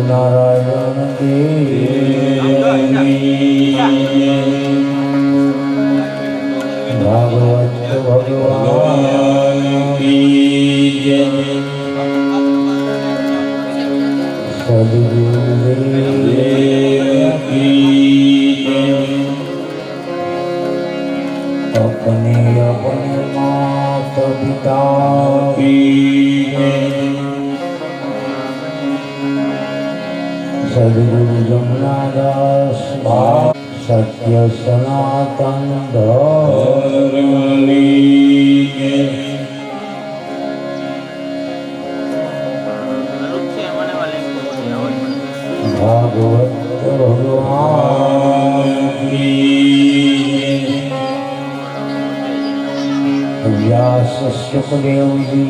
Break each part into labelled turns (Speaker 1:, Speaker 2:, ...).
Speaker 1: નારાયણ ભાગવત ભગવાન કી જય સદગુરુદેવ કી જય अपने अपने माता पिता की सदगुरु जमुनादास सत्य सनातन धर्म भागवत भगवान की व्यास सुखदेव जी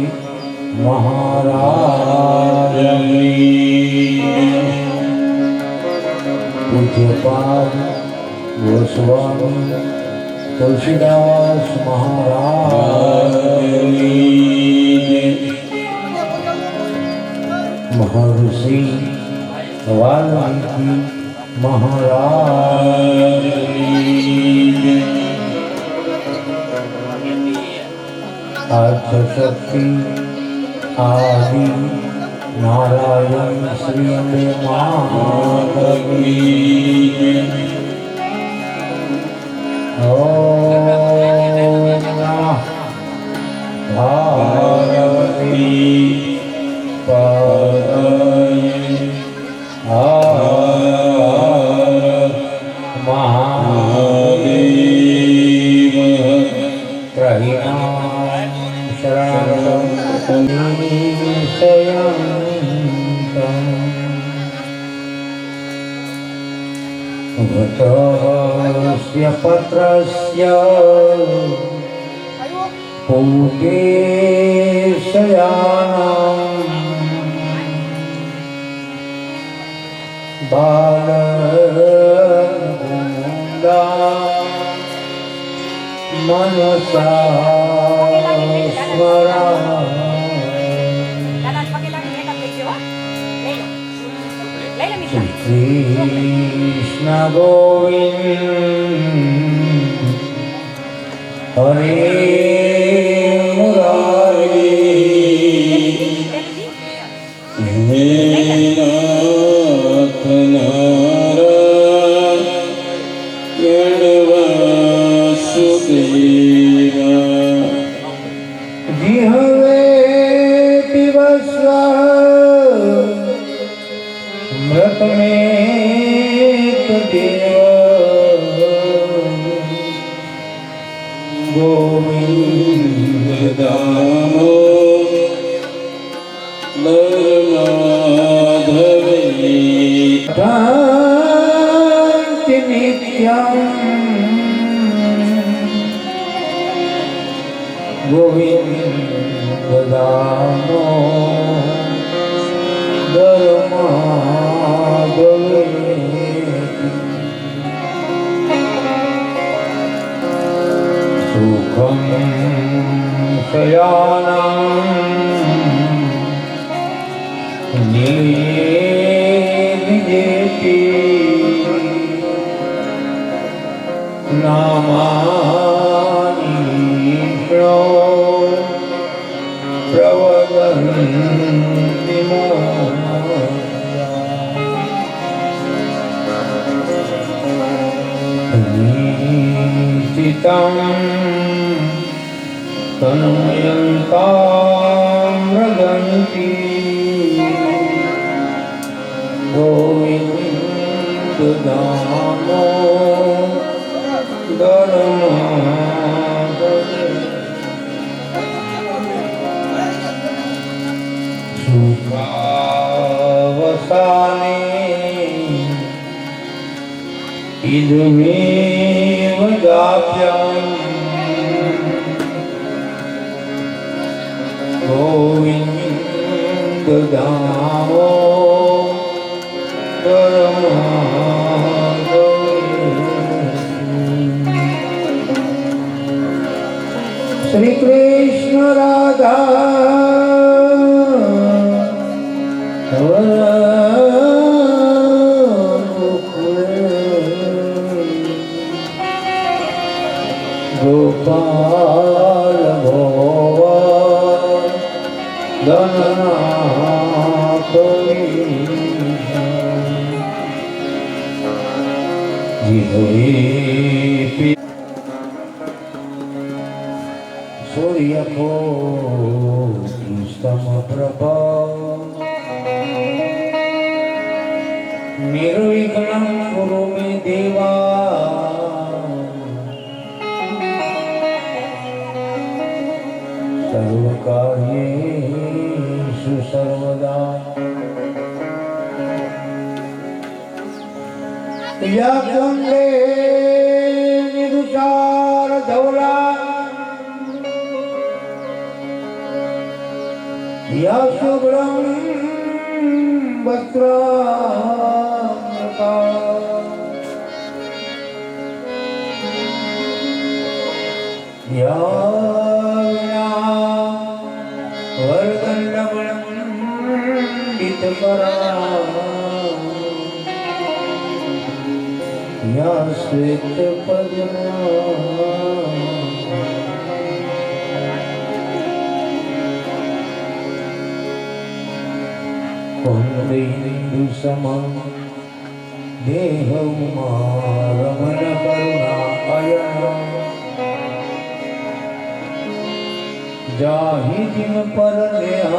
Speaker 1: महाराज पूज्यपाद गोस्वामी तुलसीदास महाराज महर्षि वाल्मीकि महाराज शक्ति आदि नारायण श्री अम्बे माधवी ओम नमः भारती पदये हर महादेव प्रहिणाम घटस्य पत्रस्य पूतेशयानं बालमुकुन्दा मनसा कृष्ण गोविंद हरे मुरारी हे नाथ नारायण वासुदेवा जिहवे पिबस्व मृत में गोविंद दामो माधवी शांति नित्यं गोविंद दामो सुखं शयानं निजेति नामानि प्रवदन्ति निश्चितं तन्मयन्तां मृदन्ति गोविन्द दामो सुखावसाने इदमेव दाप्यम् धामो श्री कृष्ण राधा गोपाल भोवा गणनाथ सूर्यकोटि समप्रभा निर्विघ्नं कुरु मे देवा सर्वकार्येषु सर्वदा या कुंडे निरुचार धवला या शुभ्रं वस्त्रामृता या वरदण्डमण्डितकरा या श्वेतपद्मा कुन्देन्दुसमं देहौमा रमण करुणायण जाहि जिन पर नेह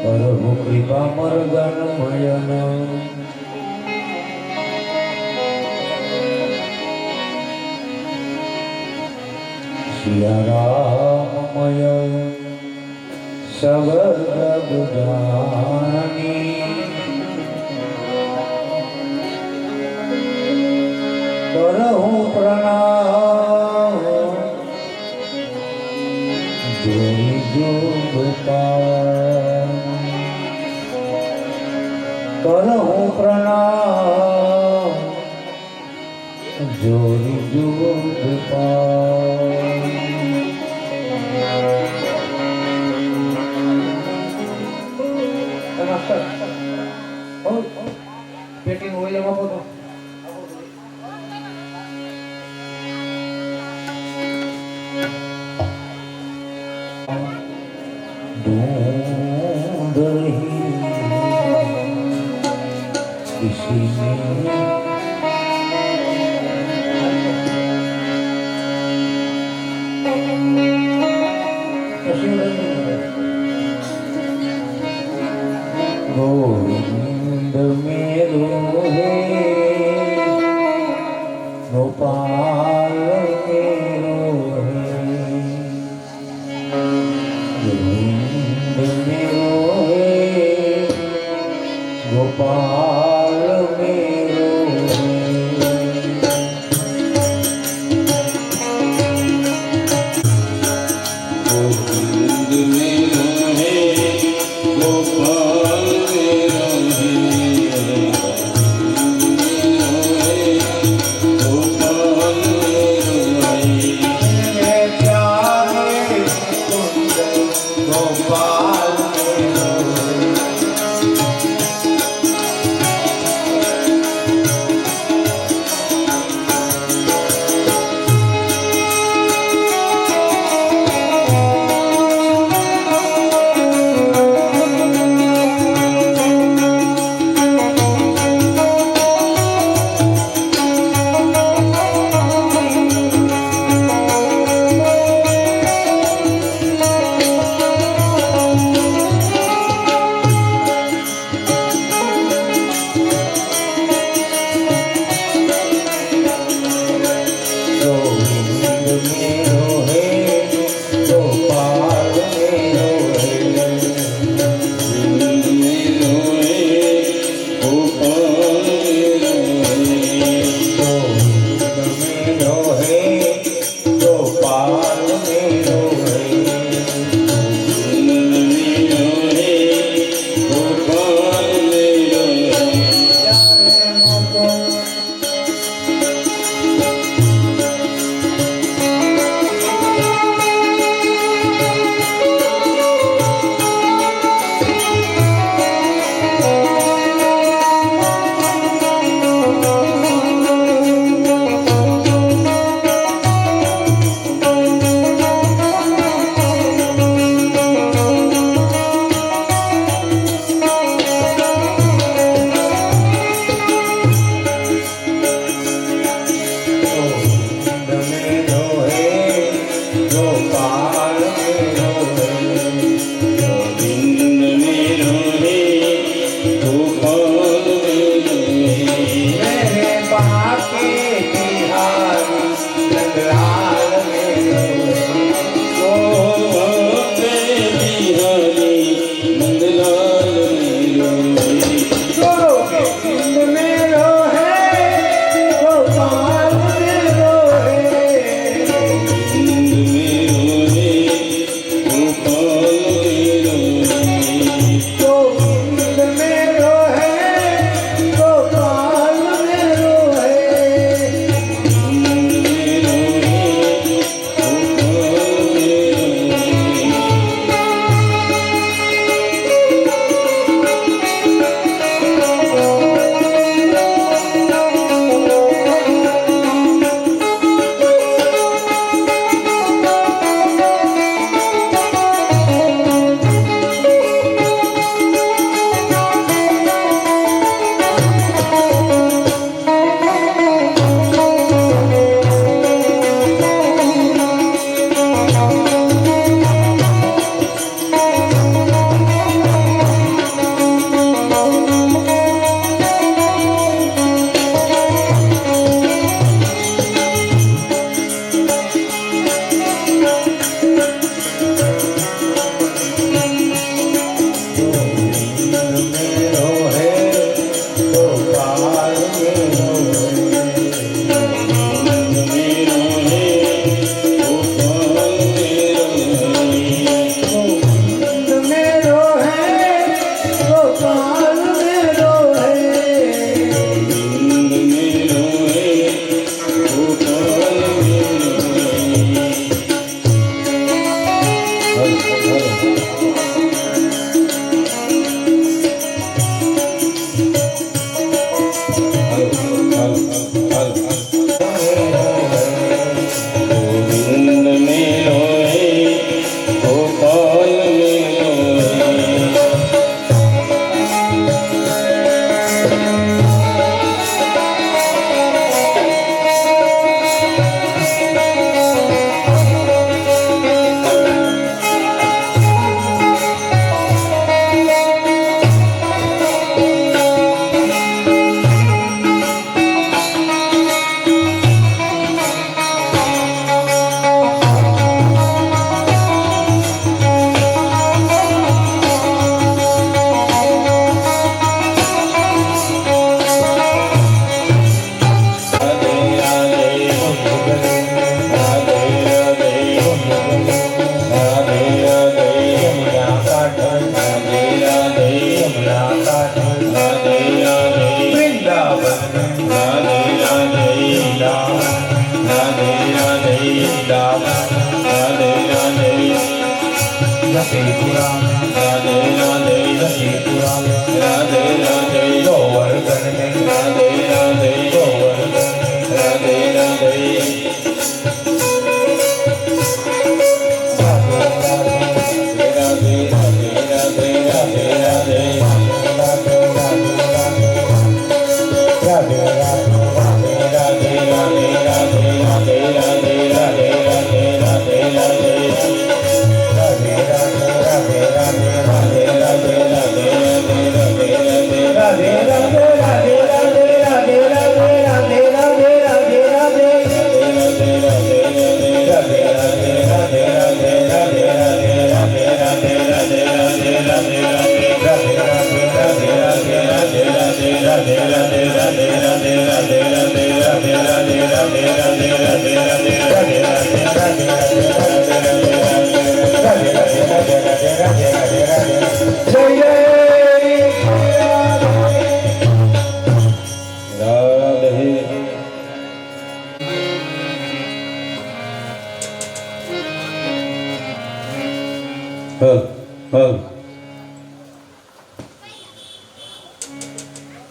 Speaker 1: करहु कृपा मर्दन मयन सिया राममय सगल जानी करहु प्रणाम जोई जुगता करहु प्रणाम जोई जुगता पेटी में ओइल मापो तो ढूंढ रही किसी ने गोविंद मेरो है गोपाल मेरो है गोविंद मेरो है गोपाल मेरो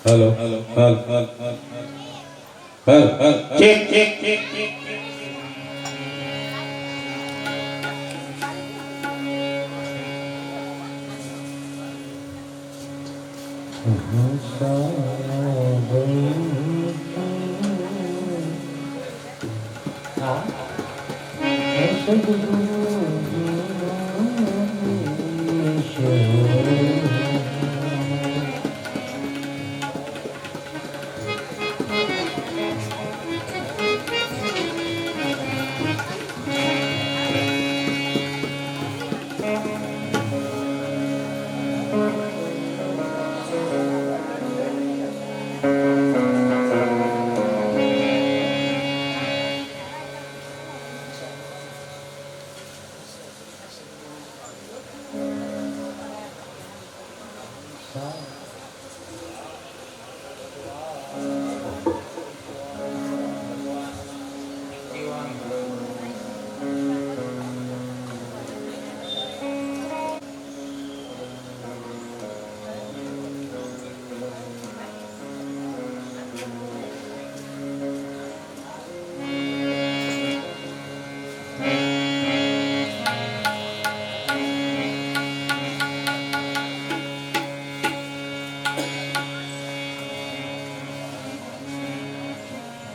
Speaker 2: Hello, hello, hello, hello, hello, hello. Check, check, check, check.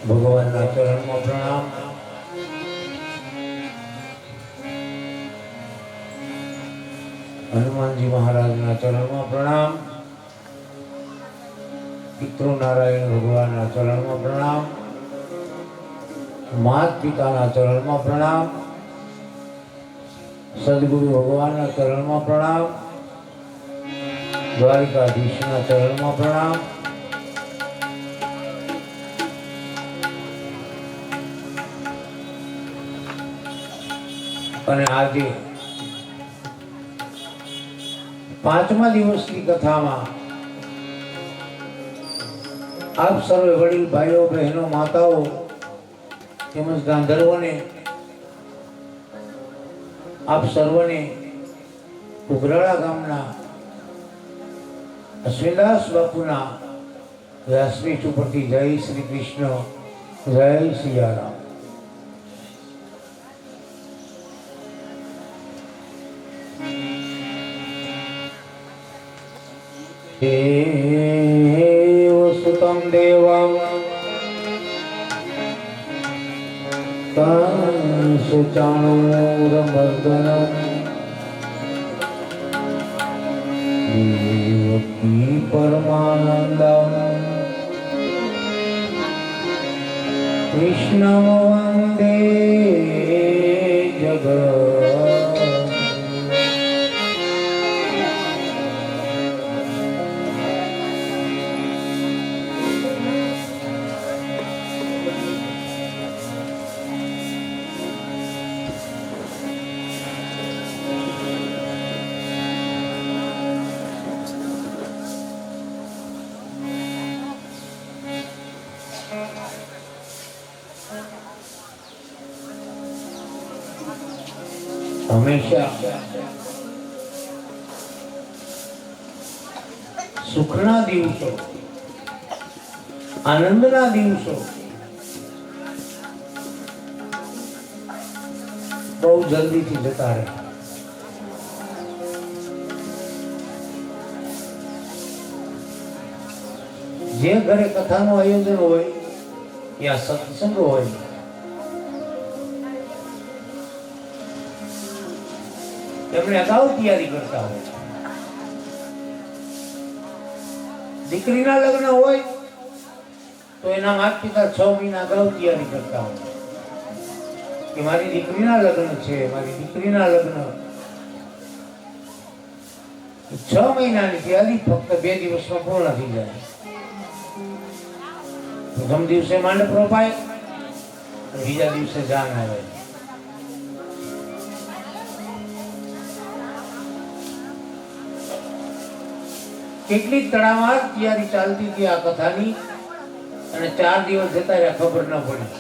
Speaker 1: ભગવાનના ચરણમાં પ્રણામ. હનુમાનજી મહારાજના ચરણમાં પ્રણામ. પિતૃ નારાયણ ભગવાનના ચરણમાં પ્રણામ. માત પિતાના ચરણમાં પ્રણામ. સદગુરુ ભગવાનના ચરણમાં પ્રણામ. દ્વારિકાધીશના ચરણમાં પ્રણામ. અને આજે પાંચમા દિવસની કથામાં આપ સર્વે વડીલ ભાઈઓ બહેનો માતાઓ તેમજ ગાંધર્વોને આપ સર્વને ઉઘરાળા ગામના અશ્વિનદાસ બાપુના વ્યાસપીઠ ઉપરથી જય શ્રી કૃષ્ણ, જય સિયારામ. હે વસુતમ દેવમ કંસચાણૂરમર્દનમ દેવકી પરમાનંદમ કૃષ્ણં વંદે જગત. હંમેશા સુખના દિવસો, આનંદના દિવસો બહુ જલ્દીથી જતા રહે. જે ઘરે કથાનું આયોજન હોય યા સત્સંગ હોય, એમણે અગાઉ તૈયારી કરતા હોય. દીકરીના લગ્ન હોય તો એના માતા પિતા 6 મહિના અગાઉ તૈયારી કરતા હોય કે મારી દીકરીના લગ્ન છે, મારી દીકરીના લગ્ન. 6 મહિનાની તૈયારી ફક્ત 2 દિવસમાં પૂર્ણ થઈ જાય. પ્રથમ દિવસે માંડપ રોપાય, બીજા દિવસે જાન આવે. કેટલી તડામાર તૈયારી ચાલતી હતી આ કથાની, અને 4 દિવસ જતા રહ્યા ખબર ન પડી.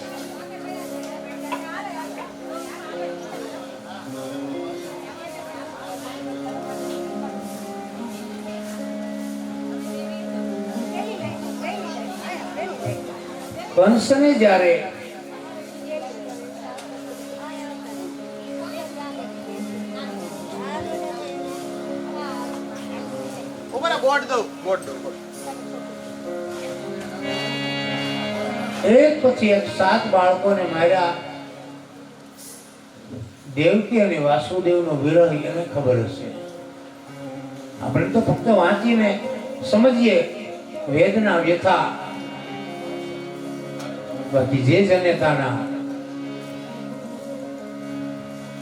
Speaker 1: કંસને જ્યારે એક પછી એક 7 બાળકોને માર્યા. દેવકી અને વાસુદેવનો વિરહ એને ખબર હશે. આપણે તો ફક્ત વાંચીને સમજીએ વેદના વ્યથા, બાકી જે જનેતાના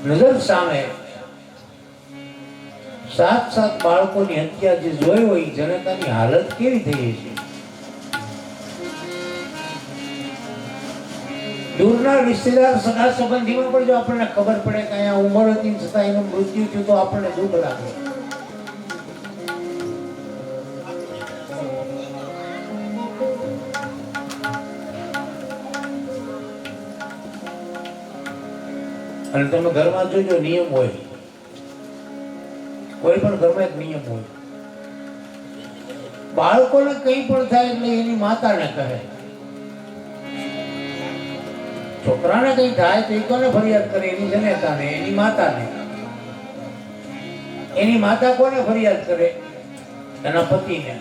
Speaker 1: નજર સામે 7 બાળકોની હત્યા જે જોઈ હોય, જનતાની હાલત કેવી થઈ છે. દૂરના રિશ્તેદાર સગા સંબંધીમાં પણ જો આપણને ખબર પડે કે અહીંયા ઉંમર હતી છતાં એનું મૃત્યુ થયું તો આપણને દુઃખ લાગે. અને તમે ઘરમાં જોજો નિયમ હોય, કોઈ પણ ઘરમાં એક નિયમ હોય. બાળકોને કંઈ પણ થાય એટલે એની માતાને કહે. છોકરાને કંઈ થાય તો એ કોને ફરિયાદ કરે? એની જનેતાને, એની માતાને. એની માતા કોને ફરિયાદ કરે? એના પતિને.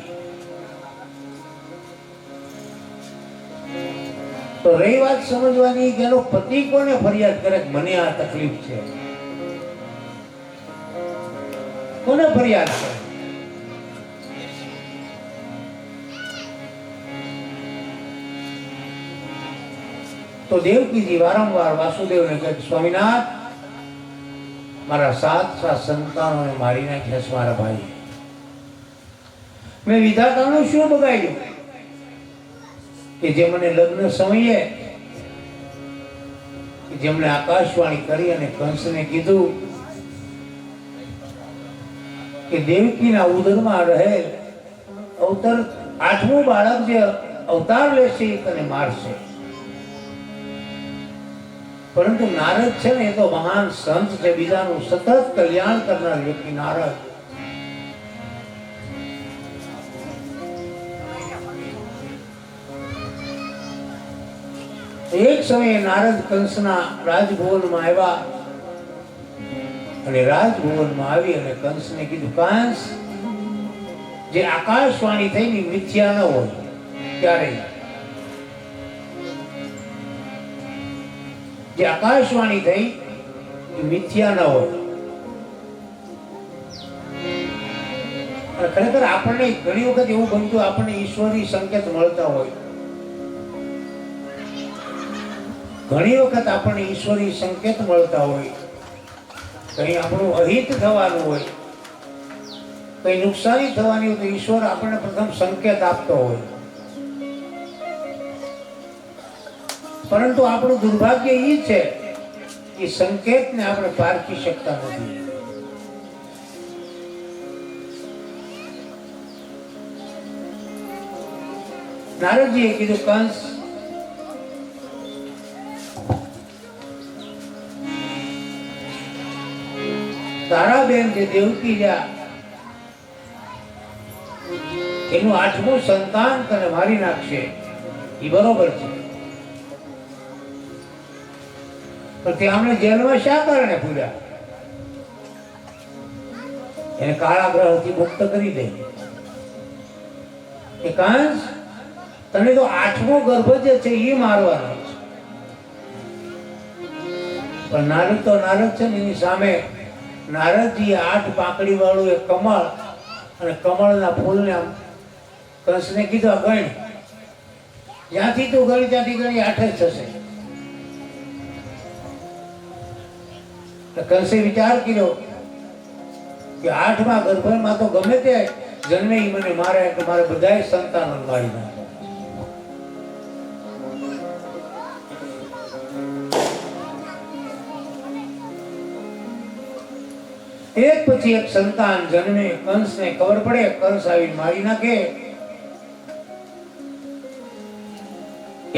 Speaker 1: તો રહી વાત સમજવાની કે એનો પતિ કોને ફરિયાદ કરે કે મને આ તકલીફ છે, કોને ફરિયાદ કરે? તો દેવકીજી વારંવાર વાસુદેવને કહે, સ્વામિનાથ, મારા 7 સંતાનોને મારી નાખ્યા છે મારા ભાઈ. મેં વિધાતાનું શું બગાડ્યું કે જે મને લગ્ન સમયે જેમણે આકાશવાણી કરી અને કંસને કીધું કે દેવકીના ઉદરમાં રહેલ અવતાર 8મું બાળક જે અવતાર લેશે એ તને મારશે. પરંતુ નારદ છે ને એ તો મહાન સંત છે, બીજાનું સતત કલ્યાણ કરનાર વ્યક્તિ નારદ. એક સમયે નારદ કંસના રાજભવનમાં આવ્યા અને રાજભવનમાં આવી અને કંસને કીધું, કંસ, જે આકાશવાણી થઈ ને મિથ્યા ન હોય ક્યારેય. જે આકાશવાણી થઈ એ મિથ્યા ન હોય. અને ખરેખર આપણને ઘણી વખત એવું બનતું, આપણને ઈશ્વરી સંકેત મળતા હોય. ઘણી વખત આપણને ઈશ્વરી સંકેત મળતા હોય, કઈ આપણું અહિત થવાનું હોય, કઈ નુકસાની થવાની હોય, તો ઈશ્વર આપણને પ્રથમ સંકેત આપતો હોય. પરંતુ આપણું દુર્ભાગ્ય એ છે કે સંકેતને આપણે પારખી શકતા નથી. નારદજીએ કીધું, કંસ, તારા બેન જે દેવકી જા એનું 8મું સંતાન તને મારી નાખશે, એ બરોબર છે. પણ તે અમને જેલમાં શા કારણે પૂર્યા? એને કાળા ગ્રહથી મુક્ત કરી દે. એ કંસ, તને તો 8મો ગર્ભ જે છે એ મારવાનો છે. પણ નારદ તો નારદ છે ને, એની સામે નારદજી 8 પાંખડી વાળું એક કમળ અને કમળના ફૂલને આમ કંસને કીધું, ગણ, જ્યાંથી તું ગણી ત્યાંથી ગણી 8 જ થશે. કંસે વિચાર કર્યો કે 8મા ગર્ભમાં તો ગમે તે જન્મે ઈ મને મારે, એટલે મારે બધાય સંતાનો મારી નાખે. એક પછી એક સંતાન જન્મે. કંસને ખબર પડે, કંસ આવી મારી નાખે.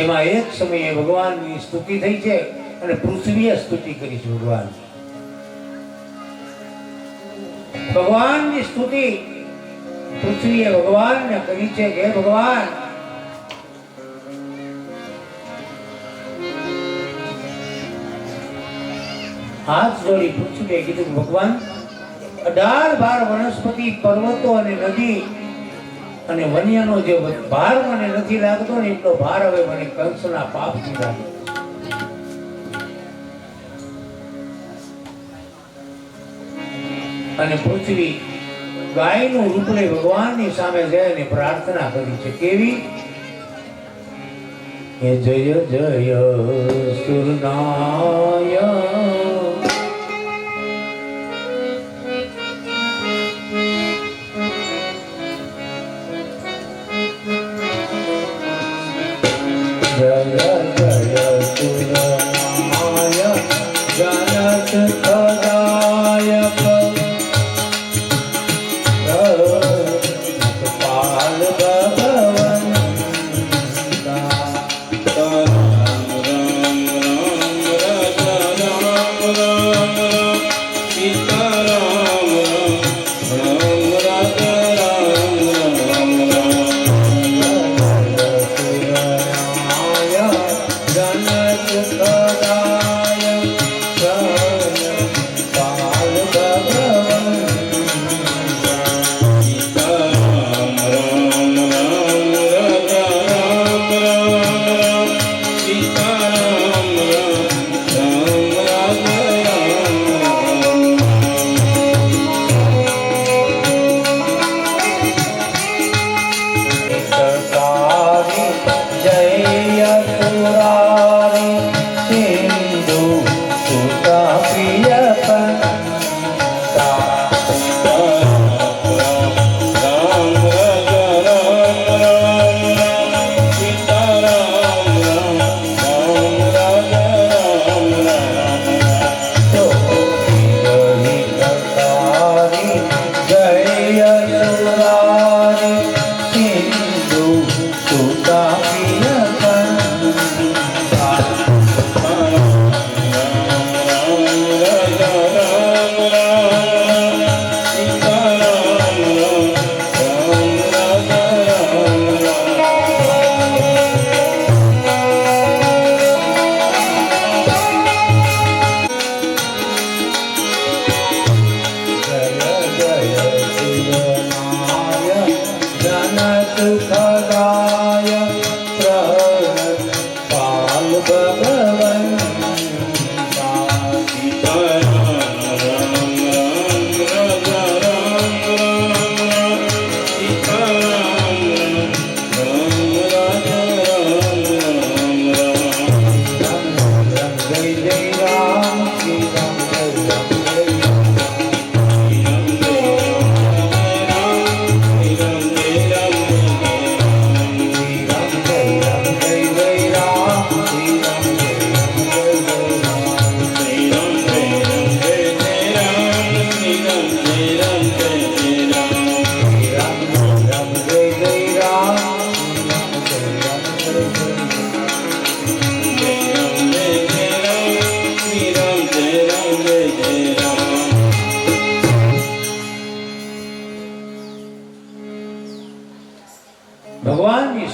Speaker 1: એમાં એક સમયે ભગવાનની સ્તુતિ થઈ છે અને પૃથ્વીએ સ્તુતિ કરી છે. ભગવાનની સ્તુતિ પૃથ્વીએ ભગવાનને કરી છે કે, ભગવાન, હાથ જોડી પૃથ્વીએ કીધું, ભગવાન, 18 વનસ્પતિ, પર્વતો અને નદી અને વન્યનો જે ભાર મને નથી લાગતો ને, એટલો ભાર હવે મને કંસના પાપથી લાગે. અને પૃથ્વી ગાયનું રૂપ લઈ ભગવાનની સામે જઈને પ્રાર્થના કરી છે. કેવી? હે જય જય સુરનાય, જય જય સુરનાય, જનક ખદાયક, પાલ ભગવન.
Speaker 2: રામ રામ રામ રામ રામ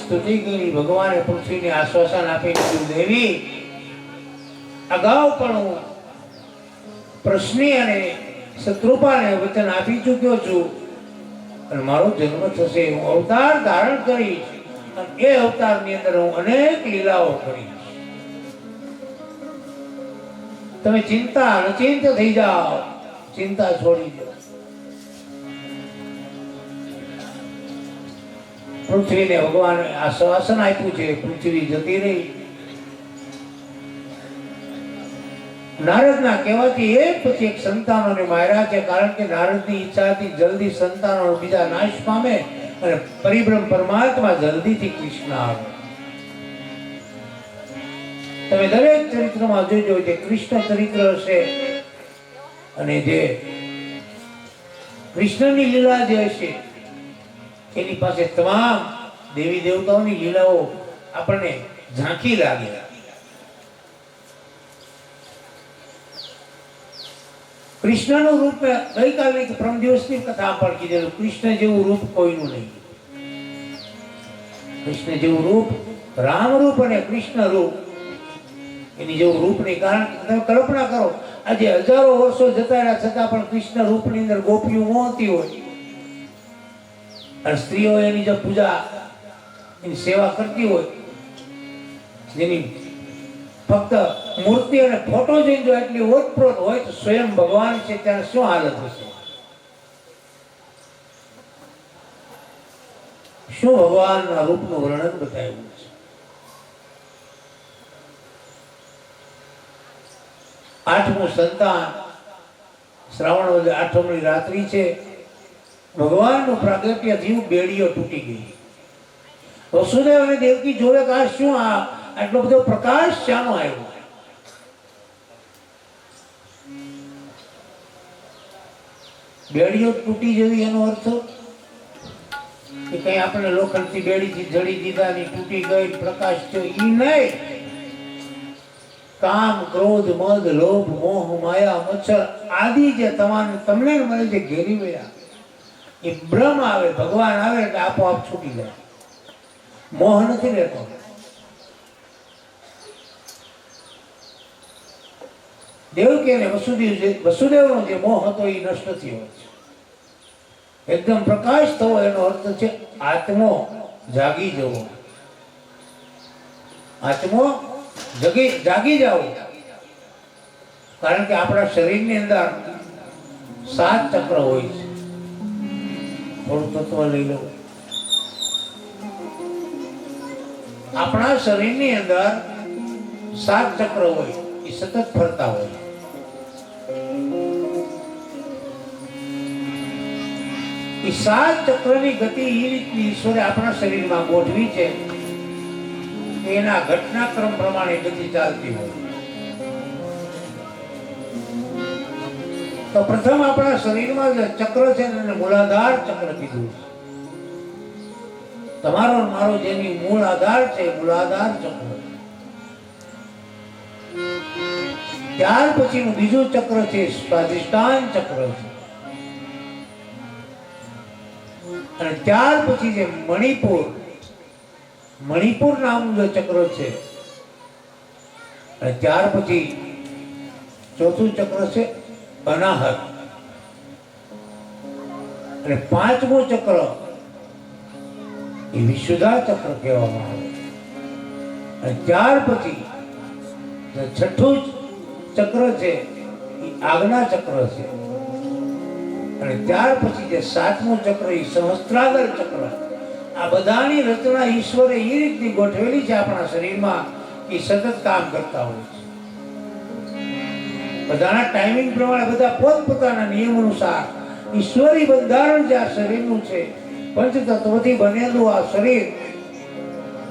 Speaker 1: સ્તુતિ કરી. ભગવાને પૃથ્વીને આશ્વાસન આપીને કીધું, દેવી અગાઉ પણ હું પ્રશ્ની અને શત્રુપાને વચન આપી ચૂક્યો છું અને મારો જન્મ થશે, હું અવતાર ધારણ કરીશ અને એ અવતારની અંદર હું અનેક લીલાઓ કરીશ. તમે ચિંતા નચિંત થઈ જાઓ, ચિંતા છોડી દો. પૃથ્વીને ભગવાને આશ્વાસન આપ્યું છે, પૃથ્વી જતી રહી. નારદના કહેવાથી એક પછી એક સંતાનોને માર્યા છે, કારણ કે નારદની ઈચ્છાથી જલ્દી સંતાનો બીજા નાશ પામે અને પરિબ્રહ્મ પરમાત્મા જલ્દીથી કૃષ્ણ આવે. તમે દરેક ચરિત્રમાં જોજો, જે કૃષ્ણ ચરિત્ર હશે અને જે કૃષ્ણની લીલા જે હશે એની પાસે તમામ દેવી દેવતાઓની લીલાઓ આપણને ઝાંખી લાગે. કૃષ્ણનું રૂપ ગઈકાલની પ્રમ દિવસની કથા પણ કીધેલું, કૃષ્ણ જેવું રૂપ કોઈનું નહીં. કૃષ્ણ જેવું રૂપ, રામ રૂપ અને કૃષ્ણ રૂપ એની જેવું રૂપ નહીં. કારણ કે તમે કલ્પના કરો, આજે હજારો વર્ષો જતા રહ્યા છતાં પણ કૃષ્ણ રૂપની અંદર ગોપીઓ મોહતી હોય અને સ્ત્રીઓ એની જો પૂજા એની સેવા કરતી હોય, જેની ફક્ત મૂર્તિ અને ફોટો જોઈને જો એટલી ઓતપ્રોત હોય તો સ્વયં ભગવાન છે ત્યારે શું હાલત હશે? શું ભગવાનના રૂપનું વર્ણન બતાવ્યું છે. આઠમું સંતાન, શ્રાવણ વદે આઠમની રાત્રિ છે. ભગવાનનું પ્રાગટ્ય થયું, બેડીઓ તૂટી ગઈ. વસુદેવ અને દેવકી જોવે કે આ શું, આટલો બધો પ્રકાશ શાનો આવ્યો? બેડીઓ તૂટી જવી એનો અર્થ કે કઈ આપણે લોખંડથી બેડીથી જડી દીધા ની તૂટી ગઈ, પ્રકાશ થયો, ઈ નહીં. કામ, ક્રોધ, મદ, લોભ, મોહ, માયા, મચ્છર આદિ જે તમને મને જે ઘેરી ગયા એ બ્રહ્મ આવે, ભગવાન આવે એટલે આપોઆપ છૂટી જાય. મોહ નથી રહેતો. દેવકી અને વસુદેવનો જે મોહ હતો એ નષ્ટ થયો છે. એકદમ પ્રકાશ થવો એનો અર્થ છે આત્મો જાગી જવો. આત્મો જાગી જાવ. કારણ કે આપણા શરીરની અંદર 7 ચક્ર હોય છે. થોડું તત્વ લઈ લો. આપણા શરીરની અંદર 7 ચક્ર હોય, એ સતત ફરતા હોય. એ 7 ચક્રની ગતિ એ રીતની ઈશ્વરે આપણા શરીરમાં ગોઠવી છે. એના ઘટનાક્રમ પ્રમાણે ગતિ ચાલતી હોય. તો પ્રથમ આપણા શરીરમાં જે ચક્ર છે એને મૂલાધાર ચક્ર કીધું. તમારો મારો જેની મૂળ આધાર છે મૂલાધાર ચક્ર. ત્યાર પછીનું બીજું ચક્ર છે સ્વાધિષ્ઠાન ચક્ર છે. અને ત્યાર પછી જે મણિપુર નામનું જે ચક્ર છે, અને ત્યાર પછી ચોથું ચક્ર છે અનાહત, અને પાંચમું ચક્ર એ વિશુદ્ધા ચક્ર કહેવામાં આવે. અને ત્યાર પછી છઠ્ઠું ચક્ર છે એ આજ્ઞા ચક્ર છે. અને ત્યાર પછી જે 7મું ચક્ર એ સહસ્ત્રાગર ચક્ર. આ બધાની રચના ઈશ્વરે એ રીતની ગોઠવેલી છે આપણા શરીરમાં કે સતત કામ કરતા હોય છે. બધાના ટાઈમિંગ પ્રમાણે, બધા પોતપોતાના નિયમ અનુસાર ઈશ્વરી બંધારણ જે આ શરીરનું છે, પંચતત્વથી બનેલું આ શરીર,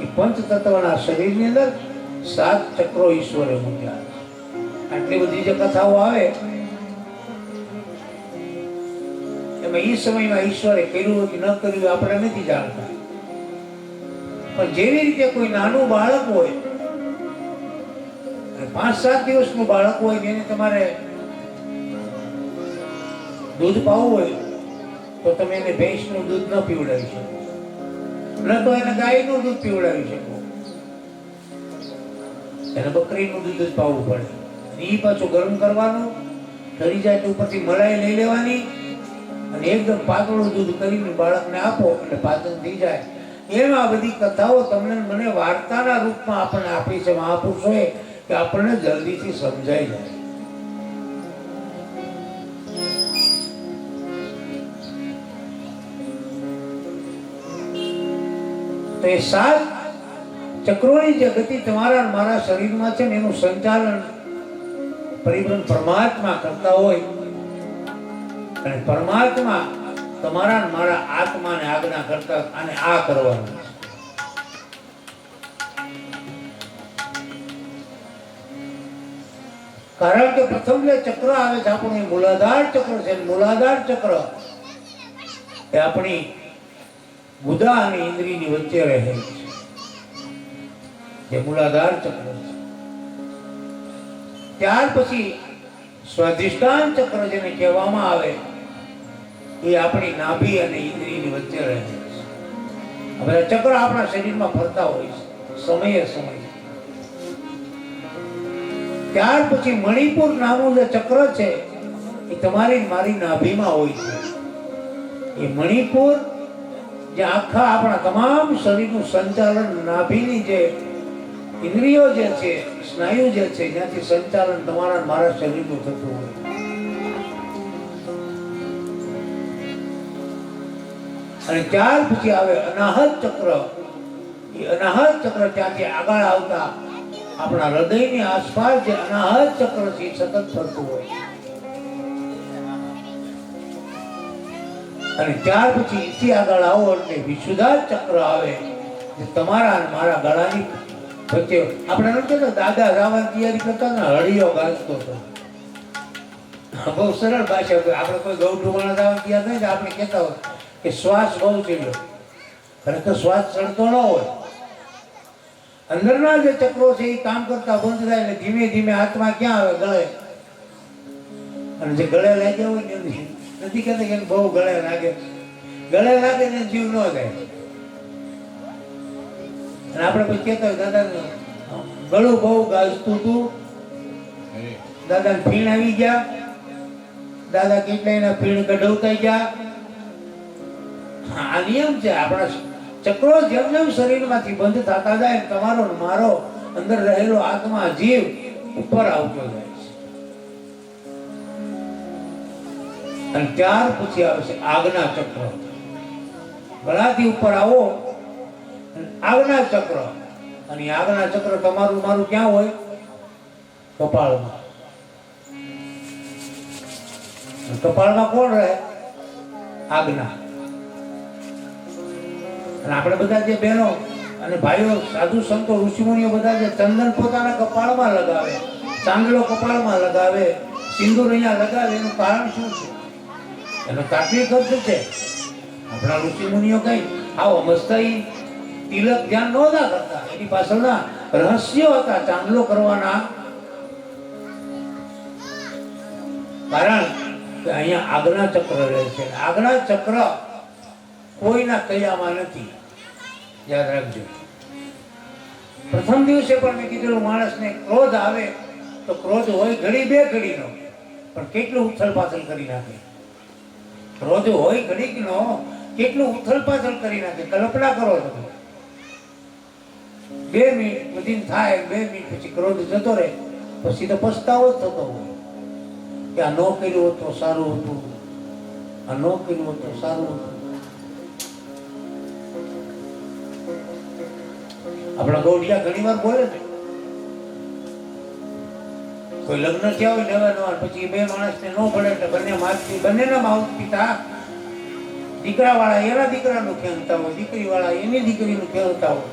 Speaker 1: એ પંચતત્વના શરીરની અંદર 7 ચક્રો ઈશ્વરે મૂક્યા. આટલી બધી જે કથાઓ આવે એમાં એ સમયમાં ઈશ્વરે કર્યું કે ન કર્યું આપણે નથી જાણતા. પણ જેવી રીતે કોઈ નાનું બાળક હોય, 5-7 દિવસનું બાળક હોય, એને તમારે દૂધ પાવું હોય તો તમે એને ભેંસનું દૂધ ન પીવડાવી શકો. ન તો એને ગાયનું દૂધ પીવડાવી શકો, એને બકરીનું દૂધ જ પાવું પડે. એ પાછું ગરમ કરવાનું, ઠરી જાય તો ઉપરથી મલાઈ લઈ લેવાની અને એકદમ પાતળું દૂધ કરીને બાળકને આપો એટલે પાચન થઈ જાય. એમ આ બધી કથાઓ તમને મને વાર્તાના રૂપમાં આપણને આપી છે મહાપુરુષોએ કે આપણને જલ્દીથી સમજાઈ જાય. તો એ 7 ચક્રોની જે ગતિ તમારા અને મારા શરીરમાં છે ને એનું સંચાલન પરિભ્રમણ પરમાત્મા કરતા હોય અને પરમાત્મા તમારા અને મારા આત્માને આજ્ઞા કરતા અને આ કરવાનું છે. કારણ કે પ્રથમ જે ચક્ર આવે છે આપણું એ મૂલાધાર ચક્ર છે. મૂલાધાર ચક્ર એ આપણી ગુદા અને ઇન્દ્રિયની વચ્ચે રહે છે, જે મૂલાધાર ચક્ર છે. ત્યાર પછી સ્વાધિષ્ઠાન ચક્ર જેને કહેવામાં આવે એ આપણી નાભી અને ઇન્દ્રિયની વચ્ચે રહે છે. આ બધા ચક્ર આપણા શરીરમાં ફરતા હોય છે સમયે સમયે. ત્યાર પછી મણિપુર નામનું જે ચક્ર છે એ તમારી મારી નાભીમાં હોય છે. એ મણિપુર જે આખા આપણા તમામ શરીરનું સંચાલન નાભીની જે ઇન્દ્રિયો જે છે, સ્નાયુ જે છે, જ્યાંથી સંચાલન તમારા મારા શરીરનું થતું હોય. અને ત્યાર પછી આવે અનાહત ચક્ર. એ અનાહત ચક્ર ત્યાંથી આગળ આવતા આપણા હૃદયની આસપાસ જે અનાહત ચક્ર છે સતત ફરતું હોય. અને ત્યાર પછી એથી આગળ આવો એટલે વિશુદ્ધાત ચક્ર આવે જે તમારા અને મારા ગળાની વચ્ચે. આપણે નથી કહેતા દાદા જવાની તૈયારી કરતા ને હળીઓ ગાજતો હતો. બહુ સરળ ભાષા. આપણે કોઈ ગૌઠું માણસ જવાની તૈયાર નહીં, આપણે કહેતા હોય કે શ્વાસ બહુ ચડ્યો. ખરેખર શ્વાસ ચડતો ન હોય. અંદરના જે ચક્રો છે એ કામ કરતા બંધ થાય એટલે ધીમે ધીમે આત્મા ક્યાં આવે? ગળે. અને જે ગળે લાગ્યા હોય ને નથી કહેતા કે બહુ ગળે લાગે. ગળે લાગે ને જીવ ન જાય. અને આપણે પછી કહેતા હોય દાદા ગળું બહુ ગાજતું હતું, દાદા ફીણ આવી ગયા, દાદા કેટલા એના ફીણ કઢવતા ગયા. આ નિયમ છે. આપણા ચક્રો જેમ જેમ શરીરમાંથી બંધ થતા જાય તમારો મારો અંદર રહેલો આત્મા જીવ ઉપર આવતો જાય છે. અને ત્યાર પછી આવે છે આજ્ઞા ચક્ર. ગળાથી ઉપર આવો આજ્ઞા ચક્ર. અને આજ્ઞા ચક્ર તમારું મારું ક્યાં હોય? કપાળમાં. કપાળમાં કોણ રહે? આજ્ઞા. અને આપણે બધા જે બહેનો અને ભાઈઓ સાધુ સંતો ઋષિમુનિઓ બધા જે ચંદન પોતાના કપાળમાં લગાવે, ચાંદલો કપાળમાં લગાવે, સિંદૂર અહીંયા લગાવે, એનું કારણ શું છે? એનો તાત્વિક અર્થ છે. આપણા ઋષિમુનિઓ કઈ આવો મસ્તી તિલક ધ્યાન નહોતા કરતા. એની પાછળના રહસ્યો હતા ચાંદલો કરવાના. કારણ કે અહીંયા આજ્ઞા ચક્ર રહે છે. આજ્ઞા ચક્ર કોઈના કયામાં નથી. યાદ રાખજો. પ્રથમ દિવસે પણ મેં કીધેલું માણસને ક્રોધ આવે તો ક્રોધ હોય ઘડી બે ઘડીનો, પણ કેટલું ઉથલ-પાથલ કરી નાખે. ક્રોધ હોય ઘડીકનો, કેટલું ઉથલ-પાથલ કરી નાખે. કલ્પના કરો તમે 2 મિનિટ બધી થાય, 2 મિનિટ પછી ક્રોધ જતો રહે, પછી તો પસ્તાવો જ થતો હોય કે આ ન કર્યું હોત તો સારું હતું, આ ન કર્યું હોત તો સારું હતું. આપણા ગૌડિયા ઘણી વાર બોલે છે. કોઈ લગ્ન થયા હોય નવા પછી 2 માણસને ન પડે એટલે બંનેના માતા પિતા દીકરા વાળા એના દીકરાનું ખેલતા હોય, દીકરી વાળા એની દીકરીનું ખેલતા હોય.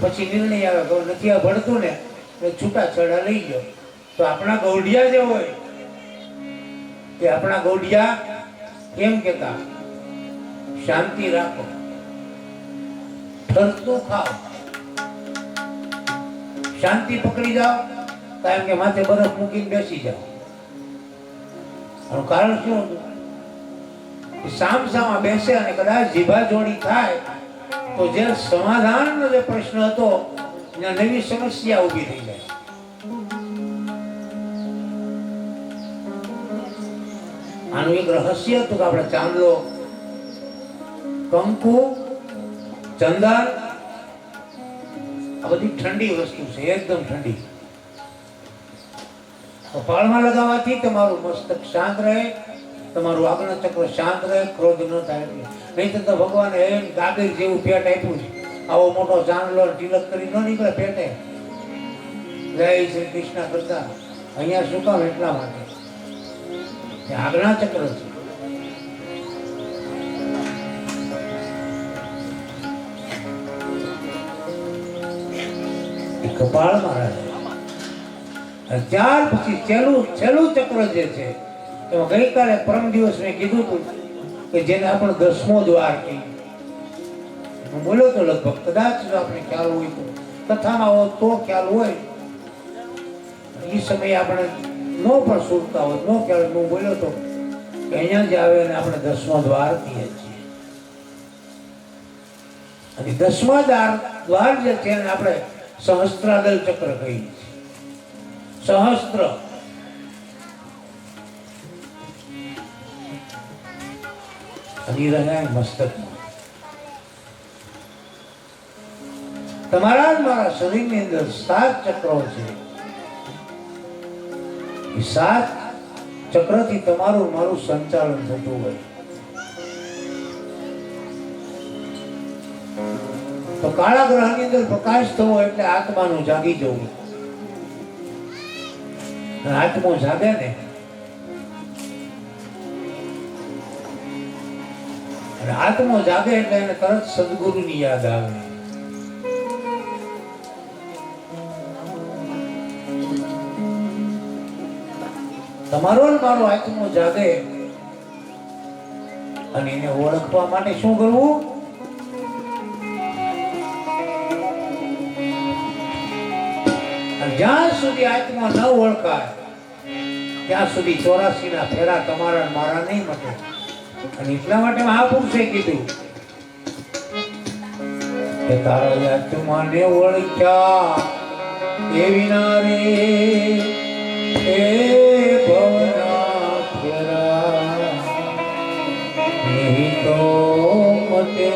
Speaker 1: પછી નિર્ણય આવે કે નથી આ ભળતું ને એટલે છૂટાછેડા લઈ ગયો. તો આપણા ગૌડિયા જે હોય તે આપણા ગૌડિયા કેમ કેતા? શાંતિ રાખો, ઠરતું ખાઓ, શાંતિ પકડી જાઓ, કારણ કે માથે બરફ મૂકીને બેસી જાઓ. આનું કારણ શું હતું? સામ સામા બેસે અને કદાચ જીભા જોડી થાય તો જે સમાધાનનો જે પ્રશ્ન હતો ત્યાં નવી સમસ્યા ઊભી થઈ જાય. આનું એક રહસ્ય હતું કે આપણે ચાંદલો, કંકુ, ચંદન આ બધી ઠંડી વસ્તુ છે, એકદમ ઠંડી. કપાળમાં લગાવવાથી તમારું મસ્તક શાંત રહે, તમારું આજ્ઞા ચક્ર શાંત રહે, ક્રોધ ન થાય. નહીં તો ભગવાને એમ ગાગર જેવું પેટ આપ્યું છે, આવો મોટો ચાંદલો તિલક કરી ન નીકળે પેટે. જય શ્રી કૃષ્ણ કરતા અહીંયા શું કામ? એટલા માટે આજ્ઞા ચક્ર છે. કપાળમાં રહે. ત્યાર પછી છેલ્લું ચક્ર જે છે એમાં ગઈકાલે પરમ દિવસ મેં કીધું હતું કે જેને આપણે 10મો દ્વાર કહીએ. હું બોલ્યો તો લગભગ, કદાચ જો આપણે ખ્યાલ હોય તો કથામાં હોય તો ખ્યાલ હોય, એ સમયે આપણે ન પણ સુરતા હોય, ન ખ્યાલ. હું બોલ્યો તો કે અહીંયા જ આવે અને આપણે 10મો દ્વાર કહીએ છીએ. અને 10મા દ્વાર જે છે એને આપણે સહસ્ત્રાદલ ચક્ર કહીએ છીએ. સહસ્ત્ર અને રહ્યા મસ્તકમાં. તમારા મારા શરીરની અંદર 7 ચક્રો છે. એ 7 ચક્રથી તમારું મારું સંચાલન થતું હોય. તો કાળા ગ્રહની અંદર પ્રકાશ થવો એટલે આત્માનું જાગી જવું. આત્મો જાગે ને, અને આત્મો જાગે એટલે એને તરત સદગુરુની યાદ આવે. તમારો ને મારો આત્મો જાગે અને એને ઓળખવા માટે શું કરવું? જ્યાં સુધી આત્મા ન ઓળખાય ત્યાં સુધી 84 ના ફેરા તમારા મારા નહીં મટે. અને એટલા માટે મહાપુરુષે કીધું કે તારા આત્માને ઓળખ્યા એ વિના રે એ ભવના ફેરા નહીં તો મટે.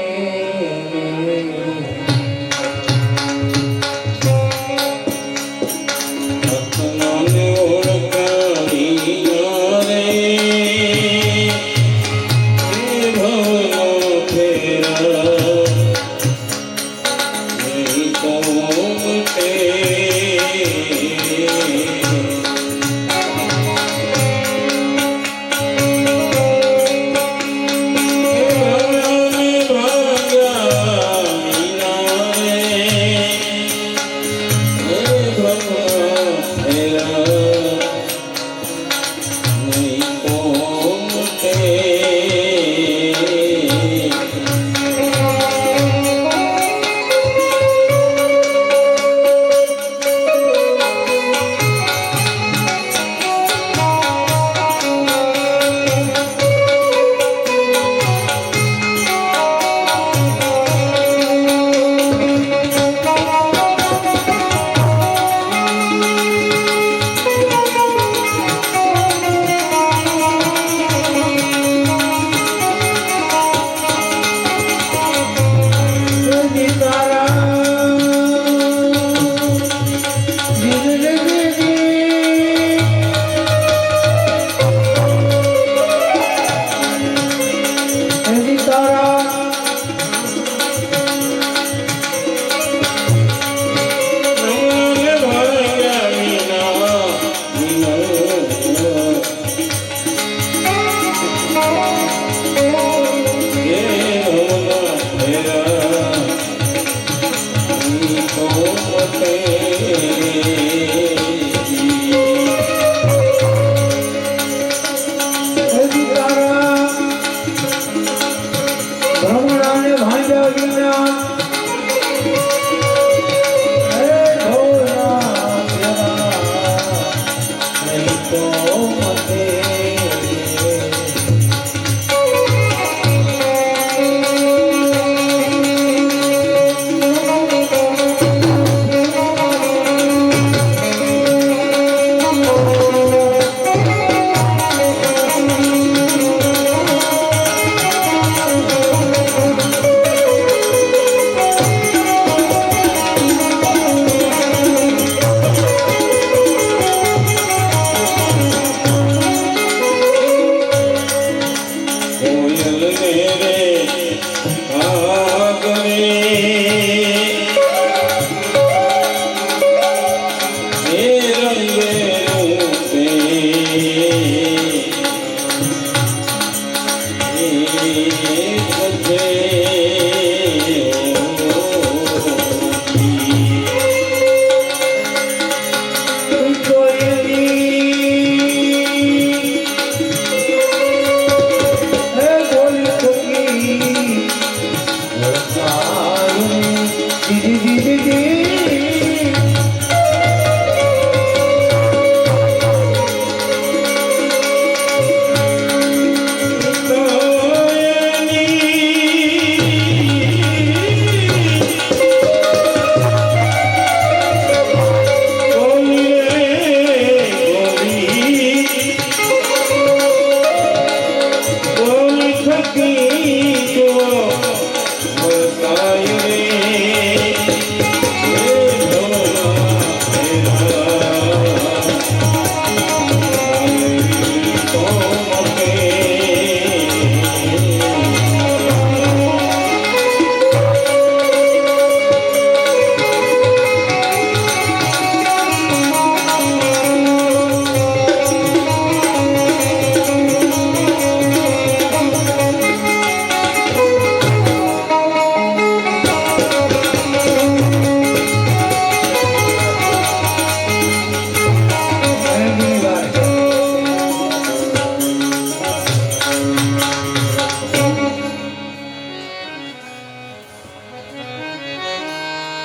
Speaker 2: ભાગ્ય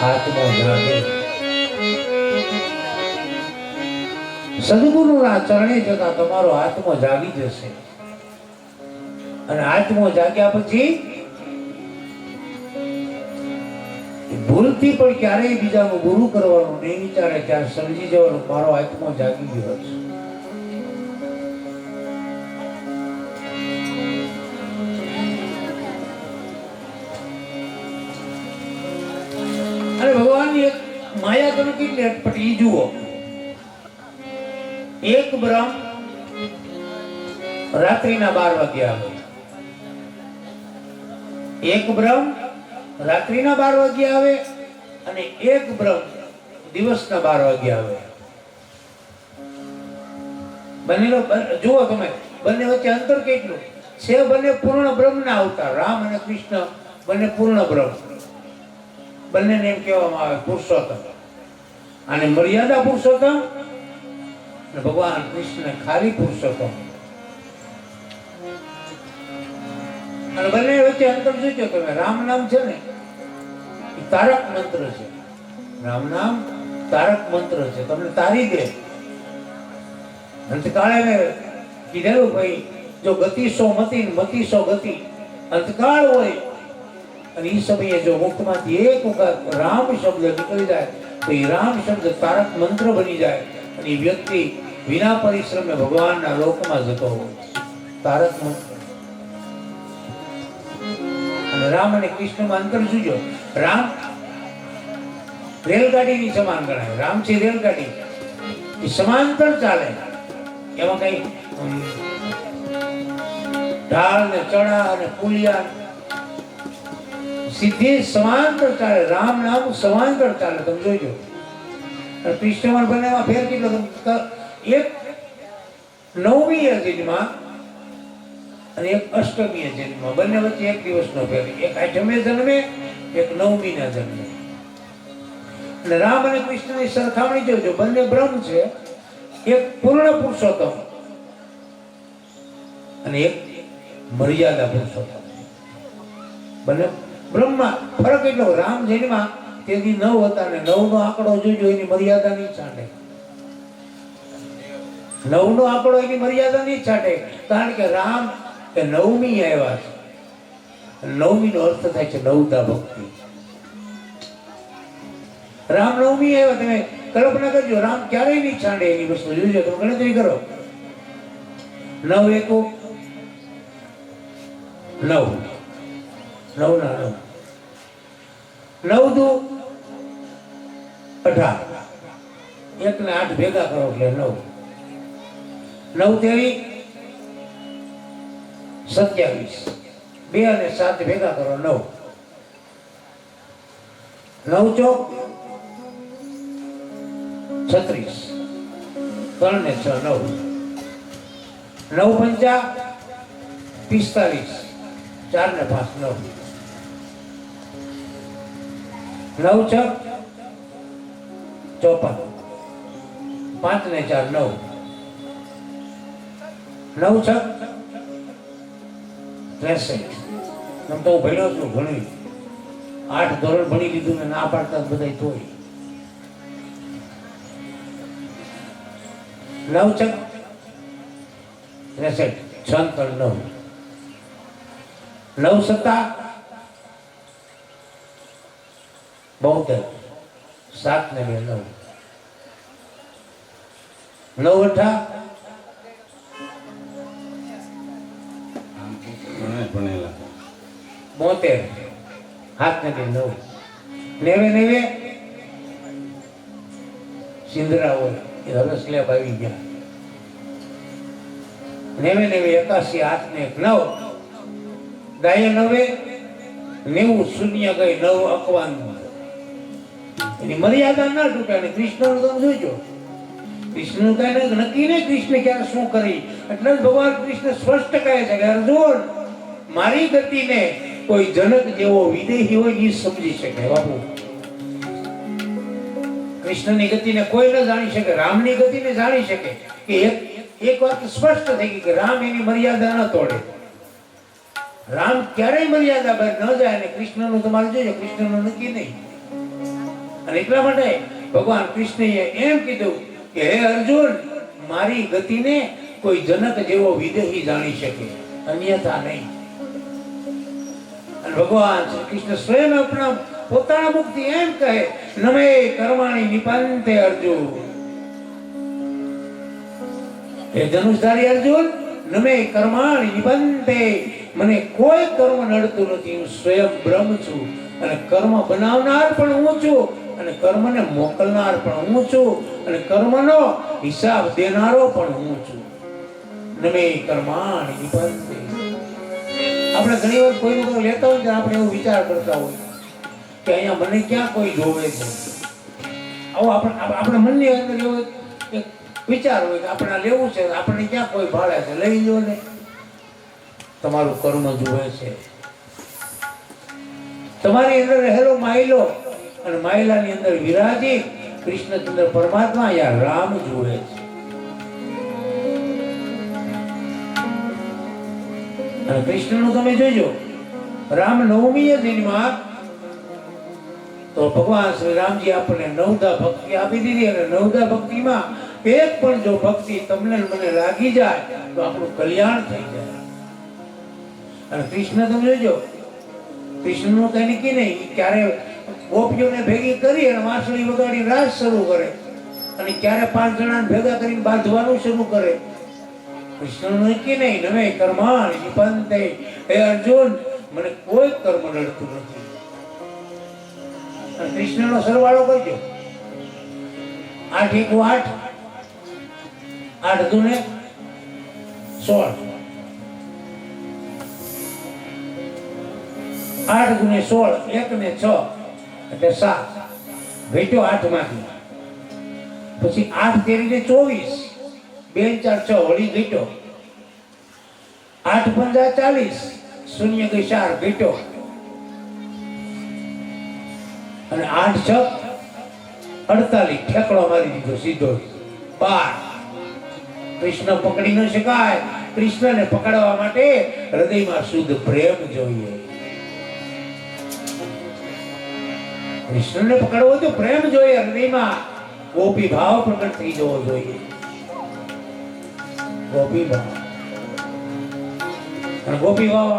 Speaker 1: આત્મો જાગે. સદગુરુના ચરણે જતા તમારો આત્મો જાગી જશે. અને આત્મો જાગ્યા પછી ભૂલથી પણ ક્યારેય બીજાનું ગુરુ કરવાનું નહીં વિચારે, ત્યારે સમજી જવાનું મારો આત્મો જાગી ગયો છે. અને ભગવાનની એક માયા તમે કેટલી અટપટી જુઓ. એક બ્રહ્મ રાત્રિના 12 વાગ્યે આવે, એક બ્રહ્મ રાત્રિના 12 વાગ્યે આવે અને એક બ્રહ્મ દિવસના 12 વાગ્યે આવે. બંનેનો જુઓ તમે, બંને વચ્ચે અંતર કેટલું છે. બંને પૂર્ણ બ્રહ્મના અવતાર, રામ અને કૃષ્ણ બંને પૂર્ણ બ્રહ્મ. બંનેને એમ કહેવામાં આવે પુરુષોત્તમ. અને મર્યાદા પુરુષોત્તમ અને ભગવાન કૃષ્ણ ખાલી પુરુષોત્તમ. અને બંને વચ્ચે અંતર જોજો તમે. રામ નામ છે ને એ તારક મંત્ર છે. રામ નામ તારક મંત્ર છે, તમને તારી દે. અંતકાળે કીધેલું ભાઈ, જો ગતિ સો મતિ મતિ સો ગતિ. અંતકાળ હોય અને એ સમયે જો મુખમાંથી એક વખત રામ શબ્દ નીકળી જાય તો એ રામ શબ્દ તારક મંત્ર બની જાય અને એ વ્યક્તિ વિના પરિશ્રમે ભગવાનના લોકમાં જતો હોય. તારક મંત્ર. અને રામ અને કૃષ્ણમાં અંતર જોજો. રામ રેલગાડીની સમાન ગણાય. રામ છે રેલગાડી, એ સમાંતર ચાલે. એમાં કઈ ઢાળ ને ચણા અને પુલિયા સીધી સમાંતર ચાલે. રામ નામ સમાંતર ચાલે, તમે જોજો. અને કૃષ્ણમાં બંનેમાં ફેર કેટલો. એક 9મી અજિનમાં અને એક 8મી અજિનમાં, બંને વચ્ચે એક દિવસનો ફેર. એક 8મે જન્મે, એક 9મી ના જન્મે. અને રામ અને કૃષ્ણની સરખામણી જોજો. બંને બ્રહ્મ છે, એક પૂર્ણ પુરુષોત્તમ અને એક મર્યાદા પુરુષોત્તમ. બંને બ્રહ્મમાં ફરક એટલો. રામ જન્મા તેથી 9 હતા ને 9 નો આંકડો જોજો, એની મર્યાદા નહીં છાંટે. 9 નો આંકડો એની મર્યાદા નહીં છાંટે, કારણ કે રામ એ 9મી આવ્યા છે. 9મી નો અર્થ થાય છે નવદા ભક્તિ. રામ 9મી આવ્યા. તમે કલ્પના કરજો, રામ ક્યારેય નહીં છાંડે એની વસ્તુ. જોજો, તમે ગણતરી કરો. 9 એકુ 9, 9 ના 9, 9 દુ 18, 1 ને 8 ભેગા કરો એટલે 9, 9 તેરી 27, 2 અને 7 ભેગા કરો 9, 9 ચોક 36, 3 ને 6 9, 9 પંચા 45, 4 ને 5 9, 9 છ 54, 5 ને 4 9, 9 છ 63. આમ તો હું ભણ્યો છું ઘણી, 8 ધોરણ ભણી લીધું ને ના પાડતા બધા તોય. 9 છ 63, 6 3 9, 9 સત્તા 72, 7 ને 2 9, 9 અઠા
Speaker 2: ભણેલા
Speaker 1: 72, 7 ને 2 9, 90 સિંદરા હોય એ હવે સ્લેબ આવી ગયા. 90 81, 8 ને 9, ગાય 9 90 શૂન્ય ગઈ 9 અકવાન. એની મર્યાદા ના તૂટે. અને કૃષ્ણનું તમે જોઈજો, કૃષ્ણનું કઈ નક્કી નહીં કૃષ્ણ ક્યારે શું કરી. એટલે જ ભગવાન કૃષ્ણ સ્પષ્ટ કહે છે કે અર્જુન, મારી ગતિને કોઈ જનક જેવો વિદેહી હોય એ સમજી શકે. બાપુ, કૃષ્ણની ગતિને કોઈ ન જાણી શકે, રામની ગતિને જાણી શકે. કે એક વાત સ્પષ્ટ થઈ ગઈ કે રામ એની મર્યાદા ન તોડે. રામ ક્યારેય મર્યાદા બહાર ન જાય. અને કૃષ્ણનું તમારે જોજો, કૃષ્ણનું નક્કી નહીં. અને એટલા માટે ભગવાન કૃષ્ણએ એમ કીધું કે હે અર્જુન, મારી ગતિને કોઈ જનક જેવો વિદેહી જાણી શકે, અન્યથા નહીં. અને ભગવાન શ્રી કૃષ્ણ સ્વયં આપણા પોતાના મુખથી એમ કહે, નમે કર્માણી નિપંતે અર્જુન. હે ધનુષધારી અર્જુન, નમે કર્માણી નિપંતે, મને કોઈ કર્મ નડતું નથી. હું સ્વયં બ્રહ્મ છું અને કર્મ બનાવનાર પણ હું છું અને કર્મને મોકલનાર પણ હું છું અને કર્મનો હિસાબ દેનારો પણ હું છું. નમે કર્માણી નિપંતે. આપણે ઘણી વાર કોઈ વખત લેતા હોય ત્યારે આપણે એવો વિચાર કરતા હોય કે અહીંયા મને ક્યાં કોઈ જોવે છે. આવો આપણે મનની અંદર એવો એક વિચાર હોય કે આપણે આ લેવું છે, આપણને ક્યાં કોઈ ભાડે છે, લઈ લો ને. તમારું કર્મ જુએ છે, તમારી અંદર રહેલો માયલો અને માયલાની અંદર વિરાજી કૃષ્ણચંદ્ર પરમાત્મા યા રામ જુએ છે. અને કૃષ્ણનું તમે જોજો, રામ નવમીએ દિનમાં તો ભગવાન શ્રી રામજી આપણને નવદા ભક્તિ આપી દીધી. અને નવદા ભક્તિમાં એક પણ જો ભક્તિ તમને મને લાગી જાય તો આપણું કલ્યાણ થઈ જાય. અને કૃષ્ણ તમે જોજો, કૃષ્ણનું કઈ નક્કી નહીં, ક્યારે ગોપીઓને ભેગી કરી અને વાંસળી વગાડી રાસ શરૂ કરે અને ક્યારે 5 જણાને ભેગા કરીને બાંધવાનું શરૂ કરે. કૃષ્ણનું નક્કી નહીં. નમે કર્માણી નિપંતે. હે અર્જુન, મને કોઈ કર્મ નડતું નથી. અને કૃષ્ણનો સરવાળો કરજો. 8 × 8 8 × 2 = 16. 8 × 16 1 ને 6 એટલે 7. ઘટ્યો 8 માંથી. પછી 8 તેરીને 24, 2 × 4 = 6 વળી ઘટ્યો. 8 × 5 = 40, 0 × 4 ઘટ્યો. અને 8 × 6 = 48, ઠેકડો મારી દીધો સીધો. 12. કૃષ્ણ પકડી ન શકાય. કૃષ્ણને પકડવા માટે હૃદયમાં શુદ્ધ પ્રેમ જોઈએ. કૃષ્ણને પકડવો તો પ્રેમ જોઈએ. હૃદયમાં ગોપી ભાવ પ્રગટ થઈ જવો જોઈએ. ગોપી ભાવ. અને ગોપી ભાવ